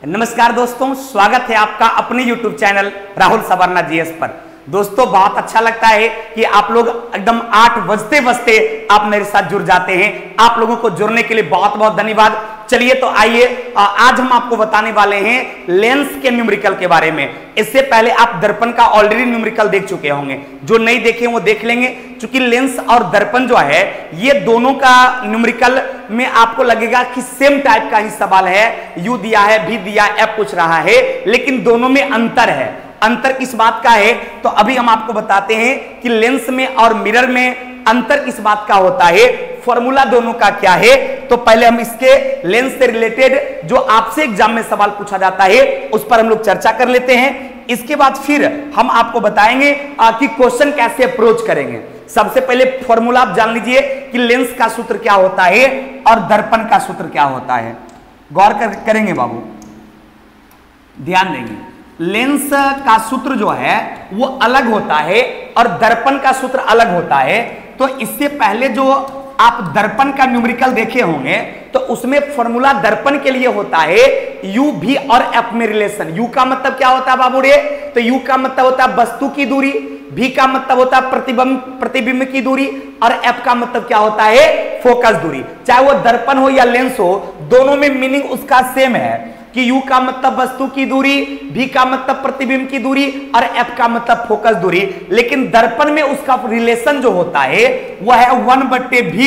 नमस्कार दोस्तों, स्वागत है आपका अपने YouTube channel Rahul Savarna GS पर। दोस्तों बहुत अच्छा लगता है कि आप लोग एकदम 8 बजते बजते आप मेरे साथ जुड़ जाते हैं। आप लोगों को जुड़ने के लिए बहुत बहुत धन्यवाद। चलिए तो आइए, आज हम आपको बताने वाले हैं लेंस के न्यूमेरिकल के बारे में। इससे पहले आप दर्पण का ऑलरेडी न्यूमेरिकल देख चुके होंगे, जो नहीं देखे वो देख लेंगे। क्योंकि लेंस और दर्पण जो है ये दोनों का न्यूमेरिकल में आपको लगेगा कि सेम टाइप का ही सवाल है, यू दिया है, भी दिया, एफ पूछ रहा है, लेकिन दोनों में अंतर है। अंतर किस बात का है तो अभी हम आपको बताते हैं कि लेंस में और मिरर में अंतर किस बात का होता है, फॉर्मूला दोनों का क्या है। तो पहले हम इसके लेंस से रिलेटेड जो आपसे एग्जाम में सवाल पूछा जाता है उस पर हम लोग चर्चा कर लेते हैं। इसके बाद फिर हम आपको बताएंगे कि क्वेश्चन कैसे अप्रोच करेंगे। सबसे पहले फॉर्मूला आप जान लीजिए कि लेंस का सूत्र क्या होता है और दर्पण का सूत्र क्या होता है। गौर करेंगे बाबू, ध्यान देंगे। लेंस का सूत्र जो है वो अलग होता है और दर्पण का सूत्र अलग होता है। तो इससे पहले जो आप दर्पण का न्यूमेरिकल देखे होंगे तो उसमें फॉर्मूला दर्पण के लिए होता है यू भी और एफ में रिलेशन। यू का मतलब क्या होता है बाबू रे, तो यू का मतलब होता है वस्तु की दूरी, भी का मतलब होता है प्रतिबिंब की दूरी और एफ का मतलब क्या होता है, फोकस दूरी। चाहे वो दर्पण हो या लेंस हो, दोनों में मीनिंग उसका सेम है कि यू का मतलब वस्तु की दूरी, भी का मतलब प्रतिबिंब की दूरी और एफ का मतलब फोकस दूरी। लेकिन दर्पण में उसका रिलेशन जो होता है वह है 1/v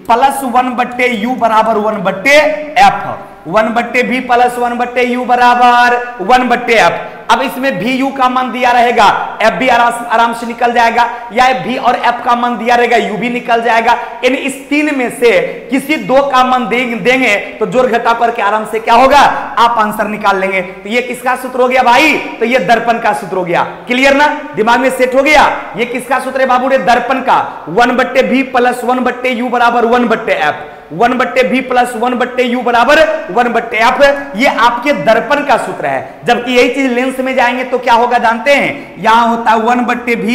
प्लस 1/u बराबर 1/f। 1/v प्लस 1/u बराबर 1/f। अब इसमें भी यू का मान दिया रहेगा, एफ भी आराम से निकल जाएगा, या भी और एफ का मान दिया रहेगा, यू भी निकल जाएगा। यानी इस तीन में से किसी दो का मान देंगे तो जोड़ घटा करके आराम से क्या होगा, आप आंसर निकाल लेंगे। तो ये किसका सूत्र हो गया भाई, तो ये दर्पण का सूत्र हो गया। क्लियर ना, दिमाग में सेट हो गया। ये किसका सूत्र है बाबू रे, दर्पण का। 1/v प्लस 1/u बराबर 1/f। 1/v प्लस 1/u बराबर 1/f। ये आपके दर्पण का सूत्र है। जबकि यही चीज लेंस में जाएंगे तो क्या होगा जानते हैं, यहां होता है 1/v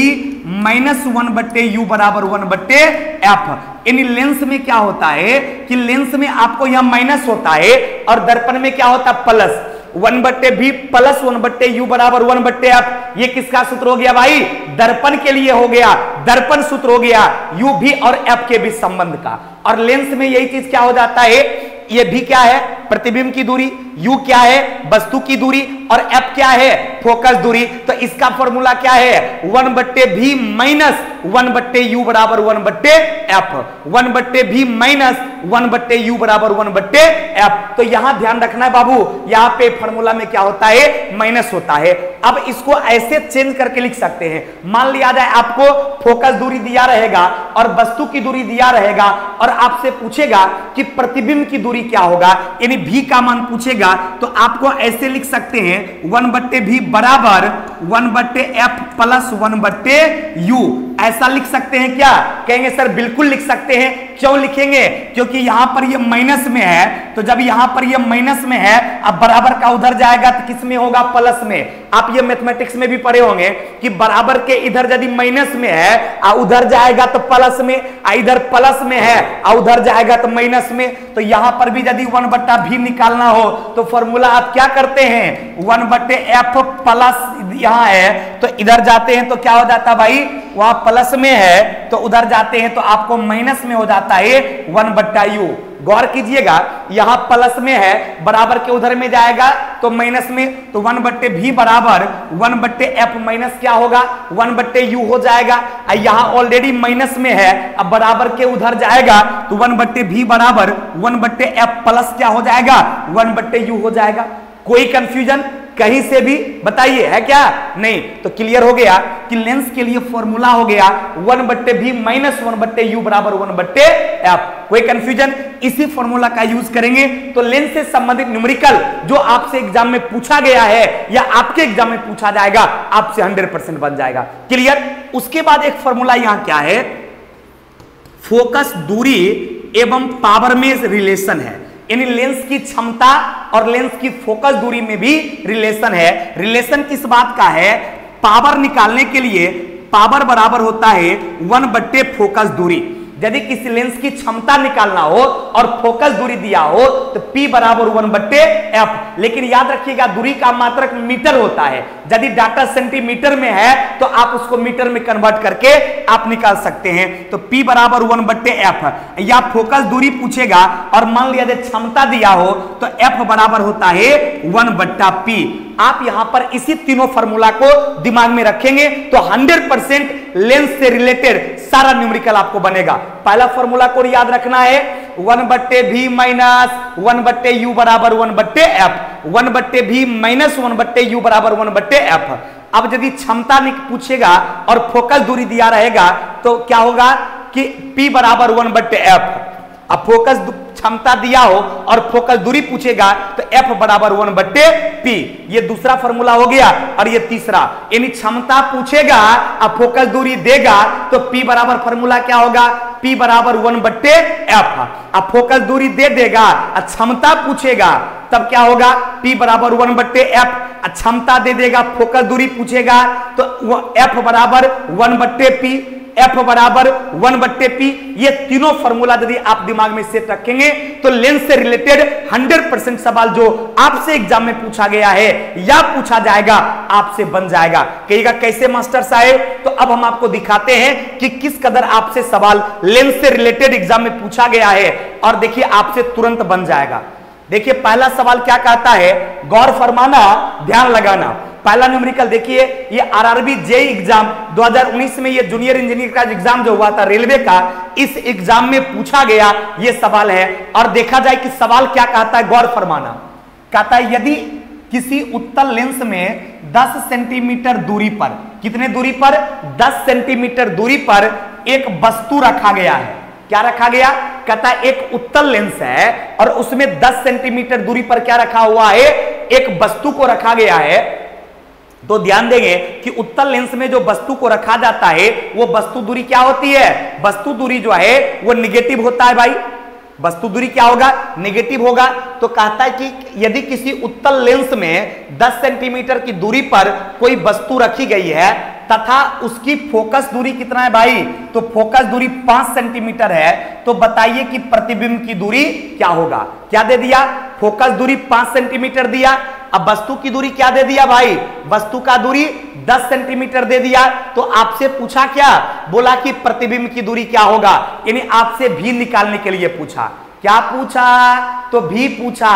माइनस 1/u बराबर 1/f। यानी लेंस में क्या होता है कि लेंस में आपको यहां माइनस होता है और दर्पण में क्या होता है प्लस। 1/v प्लस 1/u बराबर 1/f। ये किसका सूत्र हो गया भाई, दर्पण के लिए हो गया, दर्पण सूत्र हो गया u भी और f के बीच संबंध का। और लेंस में यही चीज क्या हो जाता है, ये भी क्या है, प्रतिबिंब की दूरी, u क्या है, वस्तु की दूरी, और f क्या है, फोकस दूरी। तो इसका फॉर्मूला क्या है, 1/v माइनस 1/u बराबर 1/f। 1/v माइनस 1/u बराबर 1/f। तो यहां ध्यान रखना है बाबू, यहां पे फॉर्मूला में क्या होता है, माइनस होता है। अब इसको ऐसे चेंज करके लिख सकते हैं। मान लिया जाए आपको फोकस दूरी दिया रहेगा और वस्तु की दूरी दिया रहेगा और आपसे पूछेगा कि प्रतिबिंब की दूरी क्या होगा, यानी v का मान पूछेगा, तो आपको ऐसे लिख सकते हैं 1/v बराबर 1/f प्लस 1/u। ऐसा लिख सकते हैं क्या, कहेंगे सर बिल्कुल लिख सकते हैं। क्यों लिखेंगे, क्योंकि यहां पर ये माइनस में है, तो जब यहां पर ये माइनस में है, अब बराबर का उधर जाएगा तो किस में होगा, प्लस में। आप ये मैथमेटिक्स में भी पढ़े होंगे कि बराबर के इधर यदि माइनस में है उधर जाएगा तो प्लस में, इधर प्लस में है उधर जाएगा तो माइनस में। तो यहां पर भी यदि 1/v निकालना हो तो फॉर्मूला आप क्या करते हैं, 1/f प्लस यहां है तो इधर जाते हैं तो क्या हो जाता भाई, वहां प्लस में है तो उधर जाते हैं तो आपको माइनस में हो जाता है 1/u। गौर कीजिएगा, यहां प्लस में है, बराबर के उधर में जाएगा तो माइनस में, तो 1/v बराबर 1/f माइनस क्या होगा, 1/u हो जाएगा। यहां ऑलरेडी माइनस में है, अब बराबर के उधर जाएगा तो 1/v बराबर 1/f प्लस क्या हो जाएगा, 1/u हो जाएगा। कोई कंफ्यूजन कहीं से भी बताइए, है क्या, नहीं। तो क्लियर हो गया कि लेंस के लिए फॉर्मूला हो गया 1/v माइनस 1/u बराबर 1/f। कोई कंफ्यूजन, इसी फॉर्मूला का यूज करेंगे तो लेंस से संबंधित न्यूमेरिकल जो आपसे एग्जाम में पूछा गया है या आपके एग्जाम में पूछा जाएगा आपसे 100% बन जाएगा। क्लियर। उसके बाद एक फॉर्मूला यहां क्या है, फोकस दूरी एवं पावर में रिलेशन है। यानी लेंस की क्षमता और लेंस की फोकस दूरी में भी रिलेशन है। रिलेशन किस बात का है, पावर निकालने के लिए पावर बराबर होता है 1/फोकस दूरी। यदि किसी लेंस की क्षमता निकालना हो और फोकस दूरी दिया हो तो P बराबर 1/f। लेकिन याद रखिएगा दूरी का मात्रक मीटर होता है, यदि डाटा सेंटीमीटर में है तो आप उसको मीटर में कन्वर्ट करके आप निकाल सकते हैं। तो P बराबर 1/f या फोकस दूरी पूछेगा और मान लिया यदि क्षमता दिया हो तो F बराबर होता है 1/p। आप यहां पर इसी तीनों फार्मूला को दिमाग में रखेंगे तो 100% लेंस से रिलेटेड सारा न्यूमेरिकल आपको बनेगा। पहला फार्मूला को याद रखना है 1/v माइनस 1/u बराबर 1/f, 1/v माइनस 1/u बराबर 1/f। अब यदि क्षमता पूछेगा और फोकस दूरी दिया रहेगा तो क्या होगा कि P बराबर 1/f। अब फोकस क्षमता दिया हो और फोकस दूरी पूछेगा तो F बराबर 1/p। ये दूसरा फार्मूला हो गया। और ये तीसरा, यानी क्षमता पूछेगा और फोकस दूरी देगा तो P बराबर फार्मूला क्या होगा, P बराबर 1/f। अब फोकस दूरी दे देगा और क्षमता पूछेगा तब क्या होगा, P बराबर 1/f। क्षमता दे देगा, फोकस दूरी पूछेगा तो F बराबर 1/p, F बराबर 1/p। ये तीनों फार्मूला यदि आप दिमाग में सेट रखेंगे तो लेंस से रिलेटेड 100% सवाल जो आपसे एग्जाम में पूछा गया है या पूछा जाएगा आपसे बन जाएगा। कहिएगा कैसे मास्टर साहब, तो अब हम आपको दिखाते हैं कि किस कदर आपसे सवाल लेंस से रिलेटेड एग्जाम में पूछा गया है और देखिए आपसे तुरंत बन जाएगा। देखिए पहला सवाल क्या कहता है, गौर फरमाना ध्यान लगाना। पहला न्यूमेरिकल देखिए, ये आरआरबी जेईई एग्जाम 2019 में ये जूनियर इंजीनियर का एग्जाम जो हुआ था रेलवे का, इस एग्जाम में पूछा गया ये सवाल है। और देखा जाए कि सवाल क्या कहता है, गौर फरमाना। कहता है यदि किसी उत्तल लेंस में 10 सेंटीमीटर दूरी पर, कितने दूरी पर, 10 सेंटीमीटर दूरी पर एक वस्तु रखा गया है। क्या रखा गया, कहता है एक उत्तल लेंस है और उसमें 10 सेंटीमीटर दूरी पर क्या रखा हुआ है, एक वस्तु को रखा गया है। तो ध्यान देंगे कि उत्तल लेंस में जो वस्तु को रखा जाता है वो वस्तु दूरी क्या होती है, वस्तु दूरी जो है वो निगेटिव होता है भाई। वस्तु दूरी क्या होगा, निगेटिव होगा। तो कहता है कि यदि किसी उत्तल लेंस में 10 सेंटीमीटर की दूरी पर कोई वस्तु रखी गई है तथा उसकी फोकस दूरी कितना है भाई, तो फोकस दूरी 5 सेंटीमीटर है, तो बताइए कि प्रतिबिंब की दूरी क्या होगा। क्या दे दिया, फोकस दूरी 5 सेंटीमीटर दिया। अब वस्तु की दूरी क्या दे दिया भाई, वस्तु का दूरी 10 सेंटीमीटर दे दिया। तो आपसे पूछा क्या, बोला कि प्रतिबिंब की दूरी क्या होगा, यानी आपसे भी निकालने के लिए पूछा। क्या पूछा, तो भी पूछा।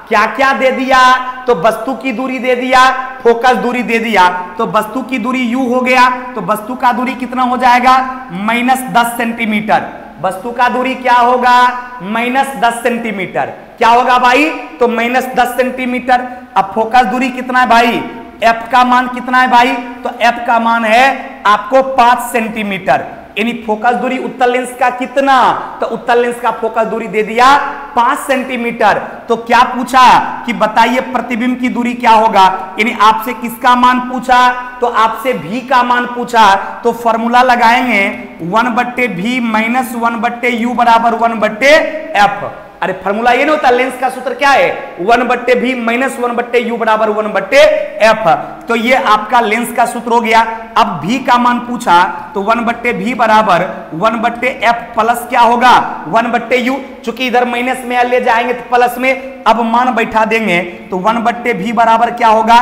क्या क्या दे दिया, तो वस्तु की दूरी दे दिया, फोकस दूरी दे दिया। तो वस्तु की दूरी u हो गया, तो वस्तु का दूरी कितना हो जाएगा, -10 सेंटीमीटर। वस्तु का दूरी क्या होगा, -10 सेंटीमीटर। क्या होगा भाई, तो -10 सेंटीमीटर। अब फोकस दूरी कितना है भाई, f का मान कितना है भाई, तो f का मान है आपको 5 सेंटीमीटर। यानी फोकस दूरी उत्तल लेंस का कितना, तो उत्तल लेंस का फोकस दूरी दे दिया 5 सेंटीमीटर। तो क्या पूछा कि बताइए प्रतिबिंब की दूरी क्या होगा, यानी आपसे किसका मान पूछा, तो आपसे भी का मान पूछा। तो फॉर्मूला लगाएंगे 1/v माइनस 1/u बराबर 1/f। अरे फॉर्मूला ये नहीं होता, लेंस का सूत्र क्या है, 1/v माइनस 1/u बराबर 1/f। तो ये आपका लेंस का सूत्र हो गया। अब v का मान पूछा तो 1/v बराबर 1/f प्लस क्या होगा, 1/u। चूंकि इधर माइनस में ले जाएंगे तो प्लस में अब मान बैठा देंगे तो 1/v बराबर क्या होगा,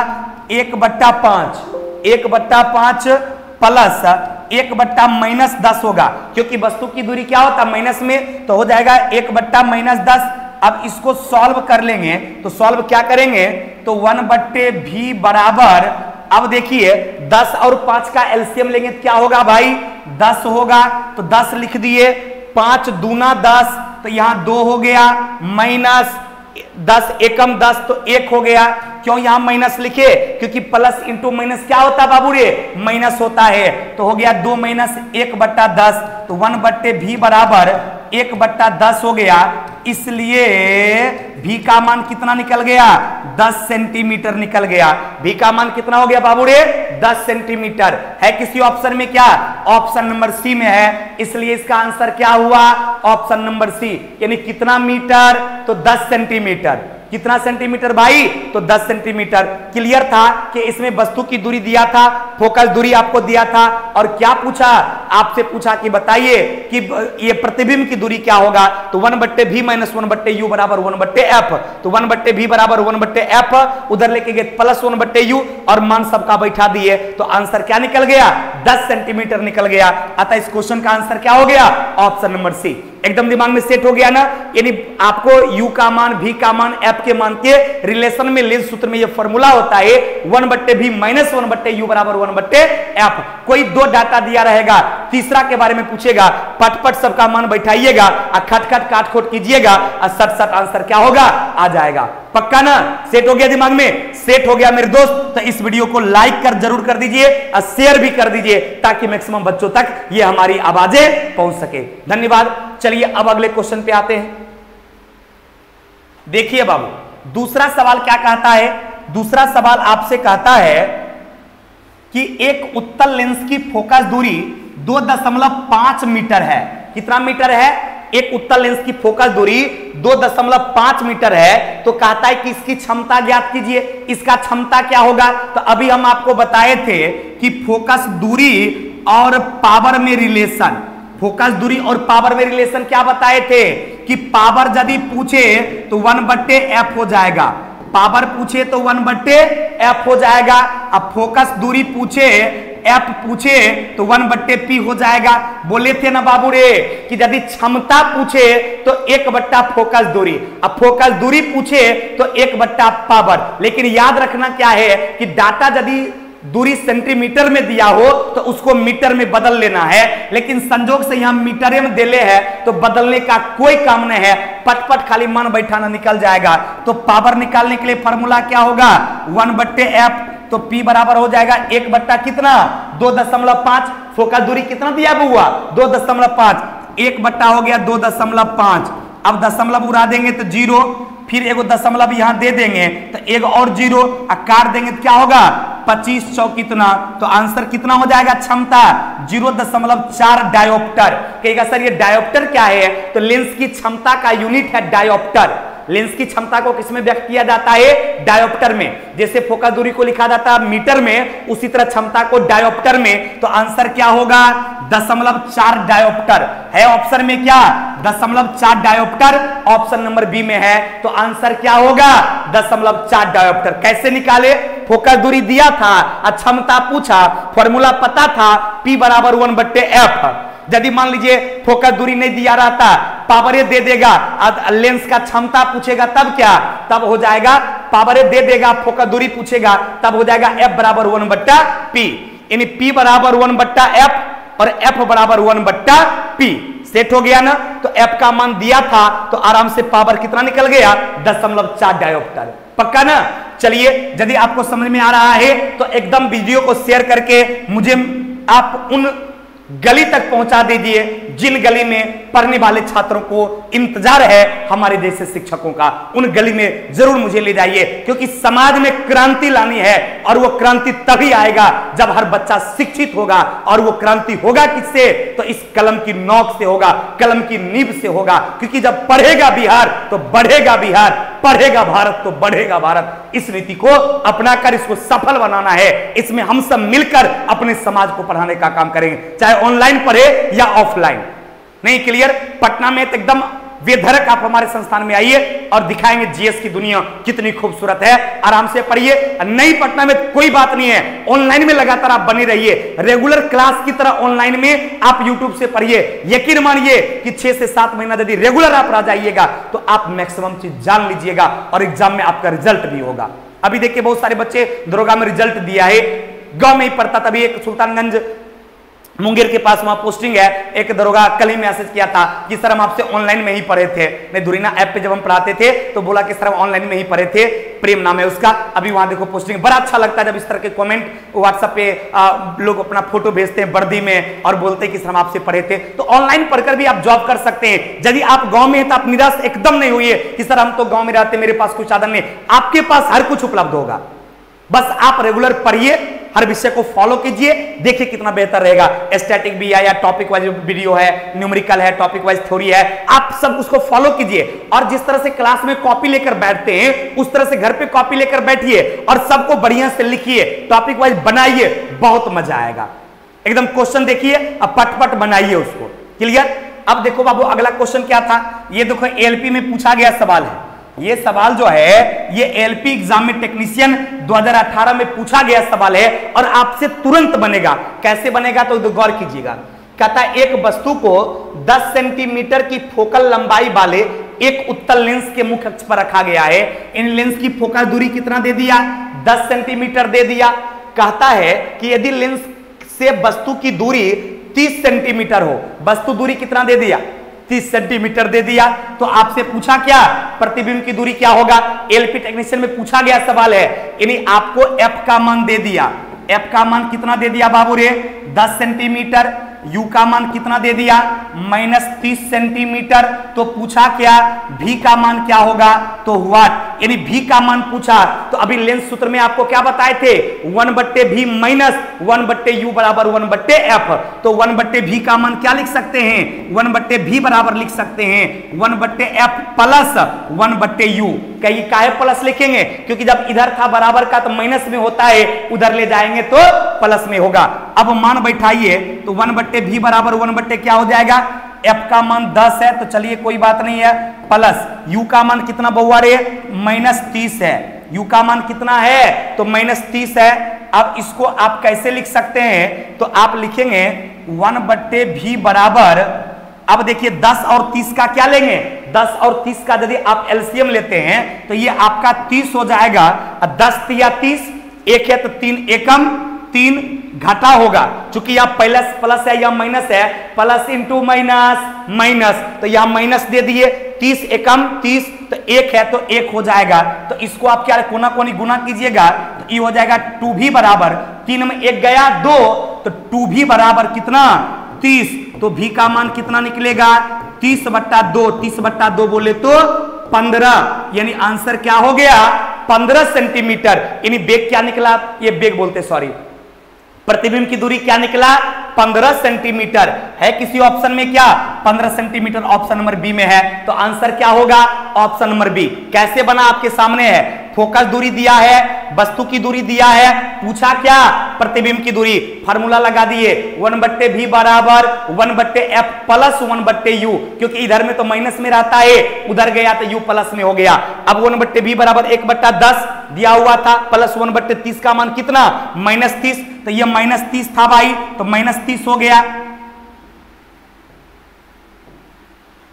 1/5, 1/5 प्लस 1/-10 होगा, क्योंकि वस्तु की दूरी क्या होता है माइनस में, तो हो जाएगा 1/-10। अब इसको सॉल्व कर लेंगे तो सॉल्व क्या करेंगे, तो 1/v बराबर, अब देखिए 10 और 5 का एलसीएम लेंगे तो क्या होगा भाई, 10 होगा। तो 10 लिख दिए, 5 दूना 10, तो यहां 2 हो गया, माइनस 10 एकम 10 तो 1 हो गया। क्यों यहां माइनस लिखे, क्योंकि प्लस इंटू माइनस क्या होता है बाबू रे, माइनस होता है। तो हो गया 2 माइनस 1/10, तो 1/v बराबर 1/10 हो गया। इसलिए v का मान कितना निकल गया, 10 सेंटीमीटर निकल गया। v का मान कितना हो गया बाबू रे, 10 सेंटीमीटर। है किसी ऑप्शन में क्या, ऑप्शन नंबर सी में है, इसलिए इसका आंसर क्या हुआ, ऑप्शन नंबर सी। यानी कितना मीटर, तो 10 सेंटीमीटर। कितना सेंटीमीटर भाई? तो 10 सेंटीमीटर। क्लियर था कि इसमें वस्तु की दूरी दिया था, फोकस दूरी आपको दिया था, और क्या पूछा? आपसे पूछा कि बताइए कि ये प्रतिबिंब की दूरी क्या होगा? तो 1/v - 1/u बराबर 1/f। तो 1/v बराबर 1/f, उधर लेके गए +1/u और मान सबका बैठा दिए, तो आंसर क्या निकल गया? 10 सेंटीमीटर निकल गया। अतः इस क्वेश्चन का आंसर क्या हो गया? Option number C. एकदम दिमाग में सेट हो गया ना? यानी आपको u का मान, v का मान, f के मान के रिलेशन में लेंस सूत्र में ये फॉर्मूला होता है 1/v - 1/u बराबर 1/f। कोई दो डाटा दिया रहेगा, तीसरा के बारे में पूछेगा, पटपट सबका मान बैठाइएगा और खटखट काट-खोट कीजिएगा और सट आंसर क्या होगा? आ जाएगा। पक्का ना? सेट हो गया दिमाग में? सेट हो गया मेरे दोस्त। तो इस वीडियो को लाइक कर जरूर कर दीजिए और शेयर भी कर दीजिए ताकि मैक्सिमम बच्चों तक ये हमारी आवाजें पहुंच सके। धन्यवाद। चलिए अब अगले क्वेश्चन पे आते हैं। देखिए बाबू, दूसरा सवाल क्या कहता है? दूसरा सवाल आपसे कहता है कि एक उत्तल लेंस की फोकस दूरी 2.5 मीटर है। कितना मीटर है? एक उत्तल लेंस की फोकस दूरी 2.5 मीटर है। तो कहता है कि इसकी क्षमता ज्ञात कीजिए। इसका क्षमता क्या होगा? तो अभी हम आपको बताए थे कि फोकस दूरी और पावर में रिलेशन, फोकस दूरी और पावर में रिलेशन क्या बताए थे कि पावर यदि पूछे तो 1/f हो जाएगा, पावर पूछे तो 1/f हो जाएगा। अब फोकस दूरी पूछे, f पूछे तो 1/p हो जाएगा। बोले थे ना बाबू रे कि यदि क्षमता पूछे तो 1/, फोकस दूरी, अब फोकस दूरी पूछे तो 1/, पावर। लेकिन याद रखना क्या है कि डाटा यदि दूरी सेंटीमीटर में दिया हो तो उसको मीटर में बदल लेना है, लेकिन संजोग से यहां मीटर में देले है तो बदलने का कोई काम नहीं है, पटपट खाली मन बैठाना निकल जाएगा। तो पावर निकालने के लिए फॉर्मूला क्या होगा? 1/f। तो p बराबर हो जाएगा 1/ कितना? 2.5। फोकस दूरी कितना दिया हुआ? 2.5। 1/ हो गया 2.5। अब दशमलव उड़ा देंगे तो 0, फिर एगो दशमलव यहां दे देंगे तो एक और 0 काट देंगे तो क्या होगा? 25 चौक कितना? तो आंसर कितना हो जाएगा? क्षमता 0.4 डायोप्टर। कहेगा सर ये डायोप्टर क्या है? तो लेंस की क्षमता का यूनिट है डायोप्टर। लेंस की क्षमता को किसमें व्यक्त किया जाता है? डायोप्टर में। जैसे फोकस दूरी को लिखा जाता है मीटर में, उसी तरह क्षमता को डायोप्टर में। तो आंसर क्या होगा? 0.4 डायोप्टर है। ऑप्शन में क्या? 0.4 डायोप्टर ऑप्शन नंबर बी में है। तो आंसर क्या होगा? 0.4 डायोप्टर। कैसे निकाले? फोकस दूरी दिया था, क्षमता पूछा, फॉर्मूला पता था, p बराबर 1/f। यदि मान लीजिए फोकस दूरी नहीं दिया रहता, पावरे दे देगा, लेंस का क्षमता पूछेगा तब क्या? तब हो जाएगा पावरे दे देगा, फोकस दूरी पूछेगा तब हो जाएगा f बराबर 1/p। यानी p बराबर 1/f और f बराबर 1/p। सेट हो गया ना? तो f का मान दिया था तो आराम से पावर कितना निकल गया? 0.4 डायोप्टर। पक्का ना? चलिए, यदि आपको समझ में आ रहा है तो एकदम वीडियो को शेयर करके मुझे आप उन गली तक पहुंचा दीजिए जिन गली में पढ़ने वाले छात्रों को इंतजार है हमारे जैसे शिक्षकों का। उन गली में जरूर मुझे ले जाइए, क्योंकि समाज में क्रांति लानी है और वो क्रांति तभी आएगा जब हर बच्चा शिक्षित होगा। और वो क्रांति होगा किससे? तो इस कलम की नोक से होगा, कलम की नींव से होगा। क्योंकि जब पढ़ेगा बिहार तो बढ़ेगा बिहार, पढ़ेगा भारत तो बढ़ेगा भारत। इस नीति को अपनाकर इसको सफल बनाना है। इसमें हम सब मिलकर अपने समाज को पढ़ाने का काम करेंगे, चाहे ऑनलाइन पढ़े या ऑफलाइन। नहीं क्लियर? पटना में तो एकदम बेधड़क आप हमारे संस्थान में आइए और दिखाएंगे जीएस की दुनिया कितनी खूबसूरत है। आराम से पढ़िए। नई पटना में कोई बात नहीं है, ऑनलाइन में लगातार आप बने रहिए। रेगुलर क्लास की तरह ऑनलाइन में आप यूट्यूब से पढ़िए। यकीन मानिए कि 6 से 7 महीना यदि रेगुलर आप रह जाइएगा तो आप मैक्सिमम चीज जान लीजिएगा और एग्जाम में आपका रिजल्ट भी होगा। अभी देखिए बहुत सारे बच्चे दरोगा में रिजल्ट दिया है, गांव में ही पढ़ता। तभी एक सुल्तानगंज मुंगेर के पास वहां पोस्टिंग है, एक दरोगा कल ही मैसेज किया था कि सर हम आपसे ऑनलाइन में ही पढ़े थे। नहीं, धुरीना ऐप पे जब हम पढ़ाते थे तो बोला कि सर हम ऑनलाइन में ही पढ़े थे, प्रेम नाम है उसका। अभी वहां देखो पोस्टिंग। बड़ा अच्छा लगता है जब इस तरह के कमेंट व्हाट्सएप पे लोग अपना फोटो भेजते हैं वर्दी में और बोलते हैं कि सर हम आपसे पढ़े थे। तो ऑनलाइन पढ़कर भी आप जॉब कर सकते हैं। यदि आप गाँव में है तो आप निराश एकदम नहीं हुई कि सर हम तो गाँव में रहते, मेरे पास कुछ साधन नहीं। आपके पास हर कुछ उपलब्ध होगा। बस आप रेगुलर पढ़िए, हर विषय को फॉलो कीजिए, देखिए कितना बेहतर रहेगा। स्टैटिक भी है या टॉपिक वाइज वीडियो है, न्यूमेरिकल है, टॉपिक वाइज थ्योरी है, आप सब उसको फॉलो कीजिए। और जिस तरह से क्लास में कॉपी लेकर बैठते हैं उस तरह से घर पे कॉपी लेकर बैठिए और सबको बढ़िया से लिखिए, टॉपिक वाइज बनाइए, बहुत मजा आएगा। एकदम क्वेश्चन देखिए, अब पट बनाइए उसको। क्लियर? अब देखो बाबू अगला क्वेश्चन क्या था, ये देखो एलपी में पूछा गया सवाल है। ये सवाल जो है ये एलपी एग्जाम में टेक्नीशियन 2018 में पूछा गया सवाल है और आपसे तुरंत बनेगा। कैसे बनेगा तो गौर कीजिएगा। कहता है एक वस्तु को 10 सेंटीमीटर की फोकल लंबाई वाले एक उत्तल लेंस के मुख्य अक्ष पर रखा गया है। इन लेंस की फोकल दूरी कितना दे दिया? 10 सेंटीमीटर दे दिया। कहता है कि यदि लेंस से वस्तु की दूरी 30 सेंटीमीटर हो, वस्तु दूरी कितना दे दिया? 30 सेंटीमीटर दे दिया। तो आपसे पूछा क्या? प्रतिबिंब की दूरी क्या होगा? एलपी टेक्नीशियन में पूछा गया सवाल है, यानी आपको एफ का मान दे दिया। एफ का मान कितना दे दिया बाबू रे? 10 सेंटीमीटर। यू का मान कितना दे दिया? -30 सेंटीमीटर। तो पूछा क्या? भी का मान क्या होगा? तो व्हाट, यानी भी का मान पूछा। तो अभी लेंस सूत्र में आपको क्या बताए थे? 1/v माइनस 1/u बराबर 1/f। तो 1/v का मान क्या लिख सकते हैं? 1/v बराबर लिख सकते हैं 1/f प्लस 1/u। कहीं काहे प्लस लिखेंगे? क्योंकि जब इधर था बराबर का तो माइनस में होता है, उधर ले जाएंगे तो प्लस में होगा। अब मान बैठाइए तो 1/v बराबर 1/ क्या हो जाएगा? f का मान 10 है तो चलिए कोई बात नहीं है, प्लस u का मान कितना बउआ रे? -30 है। u का मान कितना है? तो -30 है। अब इसको आप कैसे लिख सकते हैं? तो आप लिखेंगे 1/v बराबर, अब देखिए 10 और 30 का क्या लेंगे? 10 और 30 का यदि आप एलसीएम लेते हैं तो ये आपका 30 हो जाएगा। 10 तिया 30, एक है तो 3 एकम 3 घटा होगा। चूंकि यह प्लस प्लस है या माइनस है, प्लस इंटू माइनस माइनस, तो यह माइनस दे दिए। 30 एकम 30, तो 1 है तो 1 हो जाएगा। तो इसको आप क्या कोना कोनी गुना कीजिएगा तो ये हो जाएगा 2v बराबर 3 में 1 गया 2, तो 2v बराबर कितना? 30। तो v का मान कितना निकलेगा? 30/2। 30/2 बोले तो 15, यानी आंसर क्या हो गया? 15 सेंटीमीटर। यानी बेग क्या निकला? ये बेग बोलते सॉरी, प्रतिबिंब की दूरी क्या निकला? 15 सेंटीमीटर। है किसी ऑप्शन में क्या? 15 सेंटीमीटर ऑप्शन नंबर बी में है। तो आंसर क्या होगा? Option number B. कैसे बना? आपके सामने है, फोकस दूरी दिया है, वस्तु की दूरी दिया है, पूछा क्या? प्रतिबिंब की दूरी। फार्मूला लगा दिए 1/v बराबर 1/f प्लस 1/u, क्योंकि इधर में तो माइनस में रहता है, उधर गया तो u प्लस में हो गया। अब 1/v बराबर 1/10 दिया हुआ था, प्लस 1/30 का मान कितना? -30। तो ये -30 था भाई, तो -30 हो गया।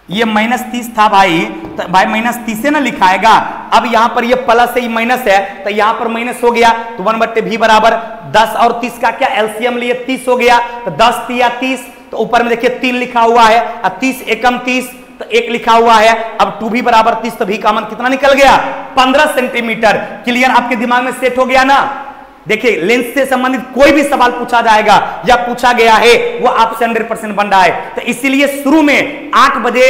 ये -30 था भाई, तो भाई -30 से ना लिखाएगा। अब यहां पर ये प्लस है, ये माइनस है, तो यहां पर माइनस हो गया। तो 1/v बराबर 10 और 30 का क्या एलसीएम लिए? 30 हो गया। तो 10 तिया 30, तो ऊपर में देखिए 3 लिखा हुआ है, 30 एकम 30, तो 1 लिखा हुआ है। अब 2v बराबर 30, तो v का मान कितना निकल गया? 15 सेंटीमीटर। क्लियर? आपके दिमाग में सेट हो गया ना? देखिए लेंस से संबंधित कोई भी सवाल पूछा जाएगा या पूछा गया है वो आपसे 100% बन रहा है। तो इसीलिए शुरू में 8 बजे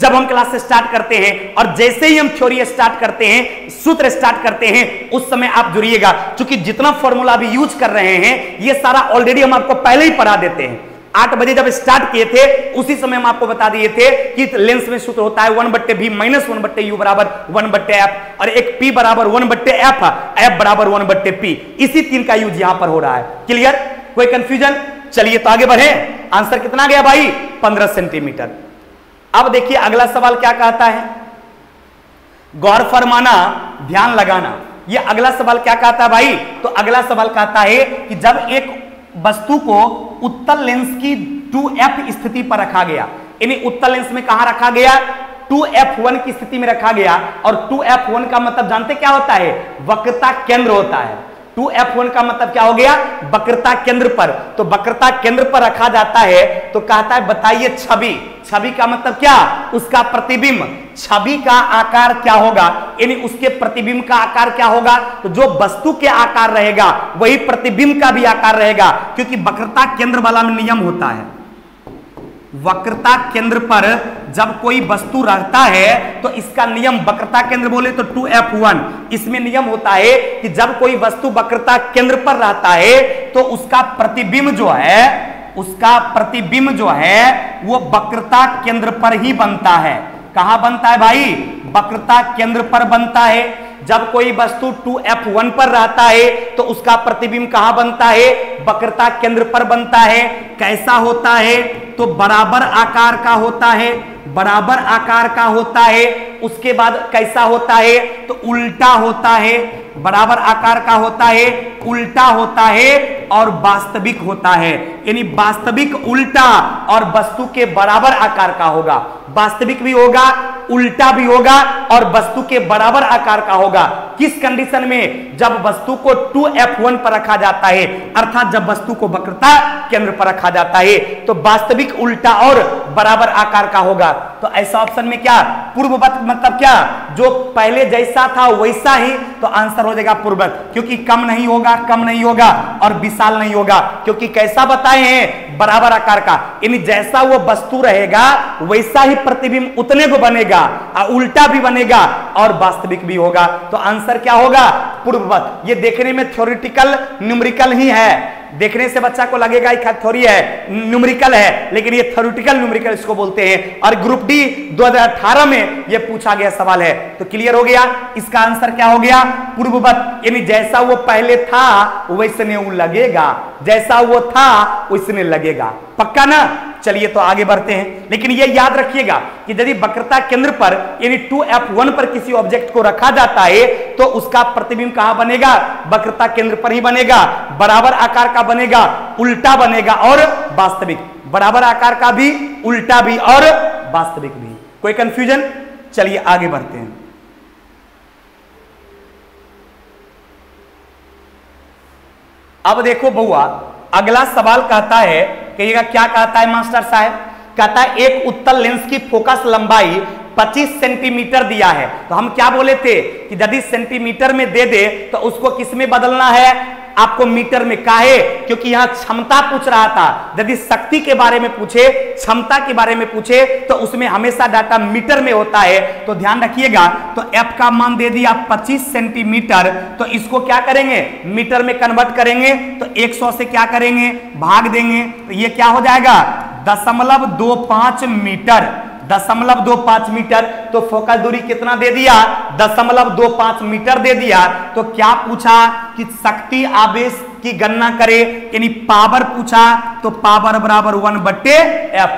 जब हम क्लास स्टार्ट करते हैं और जैसे ही हम थ्योरी स्टार्ट करते हैं, सूत्र स्टार्ट करते हैं, उस समय आप जुड़िएगा। क्योंकि जितना फॉर्मूला भी यूज कर रहे हैं ये सारा ऑलरेडी हम आपको पहले ही पढ़ा देते हैं। 8 बजे जब स्टार्ट किए थे उसी समय हम आपको बता दिए थे कि लेंस में सूत्र होता है 1/v माइनस 1/u बराबर 1/f और एक p बराबर 1/f, f बराबर 1/p। इसी 3 का यूज यहां पर हो रहा है। क्लियर? कोई कंफ्यूजन? चलिए तो आगे बढ़े। आंसर कितना गया भाई? 15 सेंटीमीटर। अब देखिए अगला सवाल क्या कहता है, गौर फरमाना, ध्यान लगाना। ये अगला सवाल क्या कहता है भाई? तो अगला सवाल कहता है कि जब एक वस्तु को उत्तल लेंस की 2f स्थिति पर रखा गया, यानी उत्तल लेंस में कहां रखा गया? 2f1 की स्थिति में रखा गया। और 2f1 का मतलब जानते क्या होता है? वक्रता केंद्र होता है। 2f1 का मतलब क्या हो गया? वक्रता केंद्र पर। तो वक्रता केंद्र पर रखा जाता है। तो कहता है बताइए छवि। छवि का मतलब क्या? उसका प्रतिबिंब। छवि का आकार क्या होगा? यानी उसके प्रतिबिंब का आकार क्या होगा? तो जो वस्तु के आकार रहेगा वही प्रतिबिंब का भी आकार रहेगा, क्योंकि वक्रता केंद्र वाला में नियम होता है, वक्रता केंद्र पर जब कोई वस्तु रहता है तो इसका नियम, वक्रता केंद्र बोले तो 2F1, इसमें नियम होता है कि जब कोई वस्तु वक्रता केंद्र पर रहता है तो उसका प्रतिबिंब जो है वो वक्रता केंद्र पर ही बनता है। कहां बनता है भाई? वक्रता केंद्र पर बनता है। जब कोई वस्तु 2F1 पर रहता है तो उसका प्रतिबिंब कहां बनता है? वक्रता केंद्र पर बनता है। कैसा होता है? तो बराबर आकार का होता है, बराबर आकार का होता है। उसके बाद कैसा होता है? तो उल्टा होता है, बराबर आकार का होता है, उल्टा होता है और वास्तविक होता है। यानी वास्तविक उल्टा और वस्तु के बराबर आकार का होगा। वास्तविक भी होगा, उल्टा भी होगा और वस्तु के बराबर आकार का होगा। किस कंडीशन में? जब वस्तु को 2F1 पर रखा जाता है, अर्थात जब वस्तु को वक्रता केंद्र पर रखा जाता है तो वास्तविक, उल्टा और बराबर आकार का होगा। तो ऐसा ऑप्शन में क्या? पूर्ववत मतलब क्या? जो पहले जैसा था वैसा ही, तो आंसर हो जाएगा पूर्ववत, क्योंकि कम नहीं होगा, कम नहीं होगा और विशाल नहीं होगा, क्योंकि कैसा बताए हैं? बराबर आकार का। यानी जैसा वो वस्तु रहेगा वैसा ही प्रतिबिंब उतने को बनेगा, उल्टा भी बनेगा और वास्तविक भी होगा। तो आंसर क्या होगा? पूर्ववत। ये देखने में थ्योरेटिकल न्यूमेरिकल ही है, देखने से बच्चा को लगेगा एक थ्योरी है, न्यूमेरिकल है, लेकिन ये थ्योरेटिकल न्यूमेरिकल इसको बोलते हैं। और ग्रुप डी 2018 में ये पूछा गया सवाल है। तो क्लियर हो गया, इसका आंसर क्या हो गया? पूर्ववत। यानी जैसा वो पहले था वैसने वो लगेगा, जैसा वो था वैसने लगेगा। पक्का ना? चलिए तो आगे बढ़ते हैं। लेकिन ये याद रखिएगा कि यदि वक्रता केंद्र पर यानी 2F1 पर किसी ऑब्जेक्ट को रखा जाता है तो उसका प्रतिबिंब कहां बनेगा? वक्रता केंद्र पर ही बनेगा, बराबर आकार का बनेगा, उल्टा बनेगा और वास्तविक। बराबर आकार का भी, उल्टा भी और वास्तविक भी। कोई कंफ्यूजन? चलिए आगे बढ़ते हैं। अब देखो बउआ, अगला सवाल कहता है, कहिएगा क्या कहता है मास्टर साहब? कहता है एक उत्तल लेंस की फोकस लंबाई 25 सेंटीमीटर दिया है। तो हम क्या बोले थे कि यदि सेंटीमीटर में दे दे तो उसको किस में बदलना है? आपको मीटर में। काहे? क्योंकि यहां क्षमता पूछ रहा था। यदि शक्ति के बारे में पूछे, क्षमता के बारे में पूछे तो उसमें हमेशा डाटा मीटर में होता है। तो ध्यान रखिएगा। तो F का मान दे दिया 25 सेंटीमीटर, तो इसको क्या करेंगे? मीटर में कन्वर्ट करेंगे। तो 100 से क्या करेंगे? भाग देंगे। तो ये क्या हो जाएगा? 0.25 मीटर। 0.25 मीटर। तो फोकस दूरी कितना दे दिया? 0.25 मीटर दे दिया। तो क्या पूछा कि शक्ति आवेश की गणना करे, यानी पावर पूछा। तो पावर बराबर 1/F,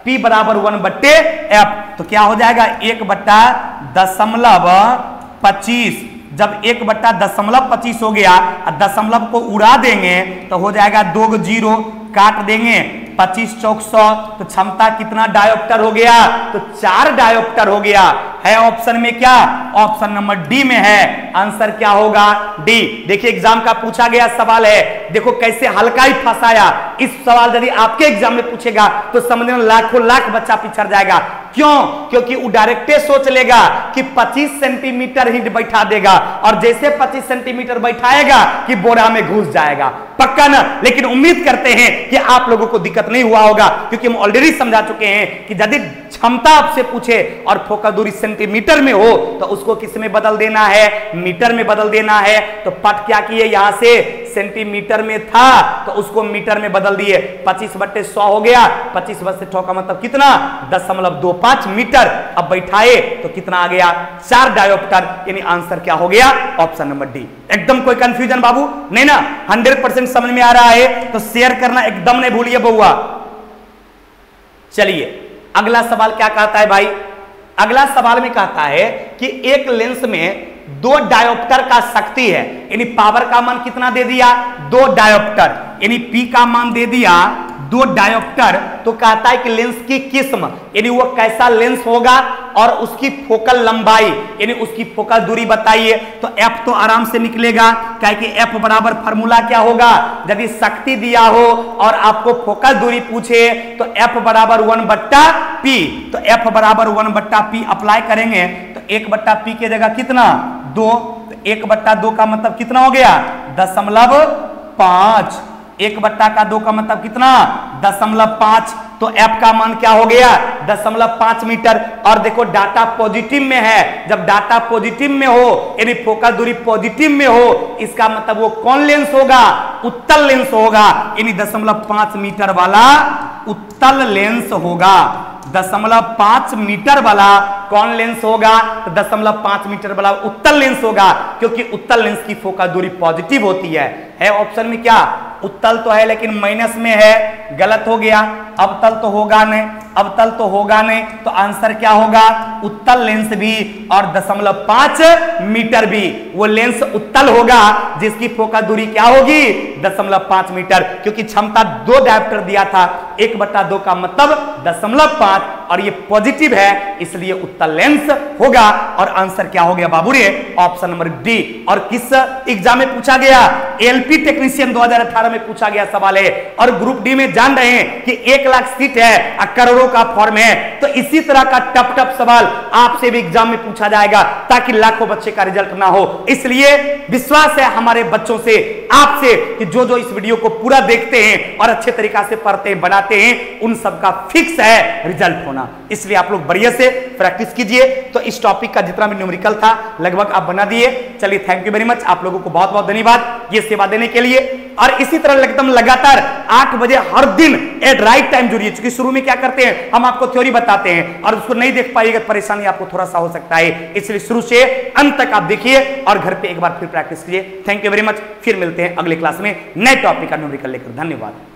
P बराबर 1/F। तो क्या हो जाएगा? 1/10.25। जब 1/10.25 हो गया, दशमलव को उड़ा देंगे तो हो जाएगा 2 0, काट देंगे 25 चौक 100। तो क्षमता कितना डायोप्टर हो गया? तो 4 डायोप्टर हो गया। है ऑप्शन में क्या? ऑप्शन नंबर डी में है। आंसर क्या होगा? डी। देखिए एग्जाम का पूछा गया सवाल है, देखो कैसे हल्का ही फंसाया। इस सवाल यदि आपके एग्जाम में पूछेगा तो समझ में लाखों लाख बच्चा पिछड़ जाएगा। क्यों? क्योंकि वो डायरेक्टे सोच लेगा कि 25 सेंटीमीटर ही बैठा देगा, और जैसे 25 सेंटीमीटर बैठाएगा कि बोरा में घुस जाएगा। पक्का ना? लेकिन उम्मीद करते हैं कि आप लोगों को दिक्कत नहीं हुआ होगा, क्योंकि हम ऑलरेडी समझा चुके हैं कि यदि क्षमता आपसे पूछे और फोकस दूरी सेंटीमीटर में हो तो उसको किस में बदल देना है? मीटर में बदल देना है। तो पट क्या किए? यहां से सेंटीमीटर में था तो उसको मीटर में बदल दिए। 25/100 हो गया। 25/100 का मतलब कितना? 0.25 मीटर। अब बैठाए तो कितना आ गया? 4 डायोप्टर। यानी आंसर क्या हो गया? Option number D. एकदम कोई कंफ्यूजन बाबू नहीं ना? 100% समझ में आ रहा है तो शेयर करना एकदम नहीं भूलिए बउआ। चलिए अगला सवाल क्या कहता है भाई? अगला सवाल में कहता है कि एक लेंस में 2 डायोप्टर का शक्ति है, यानी पावर का मान कितना दे दिया? 2 डायोप्टर। यानी P का मान दे दिया 2 डायोप्टर। तो कहता है कि लेंस की किस्म, यानी वो कैसा लेंस होगा और उसकी फोकल लंबाई, यानी उसकी फोकल दूरी बताइए। तो F तो आराम से निकलेगा, क्या कि F बराबर फार्मूला क्या होगा? यदि शक्ति दिया हो और आपको फोकल दूरी पूछे तो F बराबर 1/P। तो F बराबर 1/P अप्लाई करेंगे तो 1/P की जगह कितना? 2। तो 1/2 का मतलब कितना हो गया? 0.5। 1/2 का मतलब कितना? 0.5। तो एफ का मान क्या हो गया 0.5 मीटर। और देखो डाटा पॉजिटिव में है, जब डाटा पॉजिटिव में हो यानी फोकल दूरी पॉजिटिव में हो, इसका मतलब वो कौन लेंस होगा, उत्तल लेंस होगा, यानी 0.5 मीटर वाला उत्तल लेंस होगा। 0.5 मीटर वाला कौन लेंस होगा, तो 0.5 मीटर वाला उत्तल लेंस होगा, क्योंकि उत्तल लेंस की फोकल दूरी पॉजिटिव होती है ऑप्शन में क्या, उत्तल तो है लेकिन माइनस में है, गलत हो गया। अवतल तो होगा नहीं, अवतल तो होगा नहीं, तो आंसर क्या होगा, उत्तल लेंस भी और 0.5 मीटर भी। वो लेंस उत्तल होगा जिसकी फोकल दूरी क्या होगी 0.5 मीटर, क्योंकि क्षमता 2 डायोप्टर दिया था, 1/2 का मतलब 0.5, और ये पॉजिटिव है इसलिए उत्तल लेंस होगा। और आंसर क्या हो गया बाबू रे, ऑप्शन नंबर डी। और किस एग्जाम में पूछा गया, एलपी टेक्नीशियन 2018 में पूछा गया सवाल है। और ग्रुप डी में जान रहे हैं कि 1 लाख सीट है, करोड़ों का फॉर्म है, तो इसी तरह का टफ सवाल आपसे भी एग्जाम में पूछा जाएगा, ताकि लाखों बच्चे का रिजल्ट ना हो। इसलिए विश्वास है हमारे बच्चों से, आपसे, कि जो इस वीडियो को पूरा देखते हैं और अच्छे तरीका से पढ़ते हैं, बनाते हैं, उन सबका फिक्स है रिजल्ट होना। इसलिए आप लोग बढ़िया से प्रैक्टिस कीजिए। तो इस टॉपिक का जितना भी न्यूमेरिकल था लगभग आप बना दिए। चलिए थैंक यू वेरी मच, आप लोगों को बहुत बहुत धन्यवाद ये सेवा देने के लिए। और इसी तरह एकदम लगातार 8 बजे हर दिन एट राइट टाइम जुड़िए, क्योंकि शुरू में क्या करते हैं, हम आपको थ्योरी बताते हैं और उसको नहीं देख पाइएगा, परेशानी आपको थोड़ा सा हो सकता है। इसलिए शुरू से अंत तक आप देखिए और घर पे एक बार फिर प्रैक्टिस कीजिए। थैंक यू वेरी मच, फिर मिलते हैं अगले क्लास में नए टॉपिक का न्यूमेरिकल लेकर। धन्यवाद।